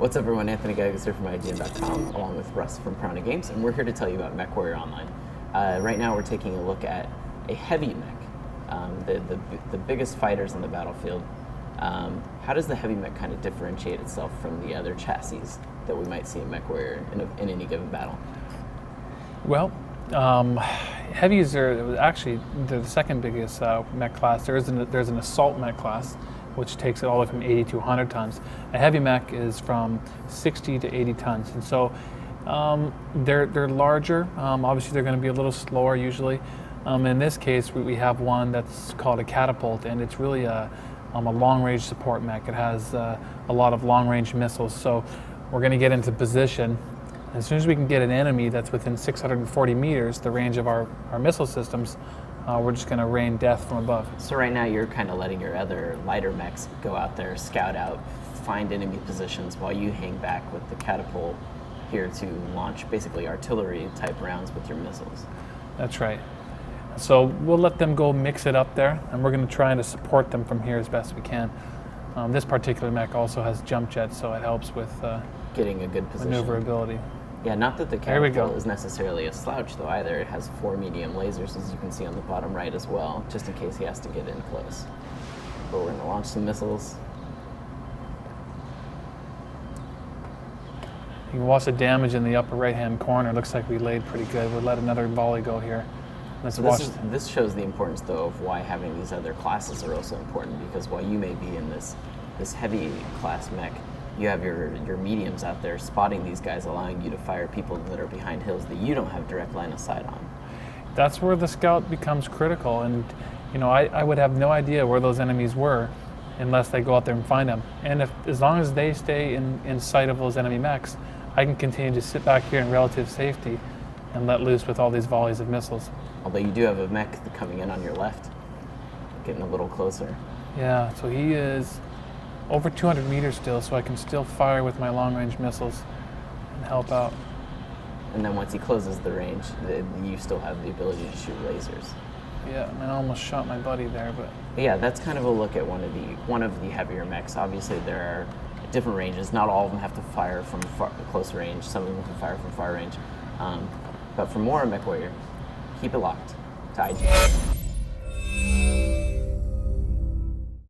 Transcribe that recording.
What's up everyone, Anthony Geiges here from IGN.com along with Russ from Piranha Games, and we're here to tell you about MechWarrior Online. Right now we're taking a look at a heavy mech, the biggest fighters on the battlefield. How does the heavy mech kind of differentiate itself from the other chassis that we might see in MechWarrior in any given battle? Well, heavies are actually the second biggest mech class. There's an assault mech class, which takes it all the way from 80 to 100 tons. A heavy mech is from 60 to 80 tons, and so they're larger. Obviously, they're going to be a little slower usually. In this case, we have one that's called a catapult, and it's really a long-range support mech. It has a lot of long-range missiles, so we're going to get into position. As soon as we can get an enemy that's within 640 meters, the range of our missile systems, we're just going to rain death from above. So right now you're kind of letting your other lighter mechs go out there, scout out, find enemy positions, while you hang back with the catapult here to launch basically artillery type rounds with your missiles. That's right. So we'll let them go mix it up there, and we're going to try to support them from here as best we can. This particular mech also has jump jets, so it helps with getting a good position. Maneuverability. Yeah, not that the catapult is necessarily a slouch though either. It has 4 medium lasers, as you can see on the bottom right as well, just in case he has to get in close. But we're going to launch some missiles. You can watch the damage in the upper right-hand corner. Looks like we laid pretty good. We'll let another volley go here. Let's watch. This shows the importance though of why having these other classes are also important, because while you may be in this heavy class mech, you have your mediums out there spotting these guys, allowing you to fire people that are behind hills that you don't have direct line of sight on. That's where the scout becomes critical, and you know, I would have no idea where those enemies were unless they go out there and find them. And as long as they stay in sight of those enemy mechs, I can continue to sit back here in relative safety and let loose with all these volleys of missiles. Although you do have a mech coming in on your left, getting a little closer. Yeah, so he is over 200 meters still, so I can still fire with my long-range missiles and help out. And then once he closes the range, you still have the ability to shoot lasers. Yeah, and I almost shot my buddy there, but yeah, that's kind of a look at one of the heavier mechs. Obviously, there are different ranges. Not all of them have to fire from close range. Some of them can fire from far range. But for more on MechWarrior, keep it locked to IGN.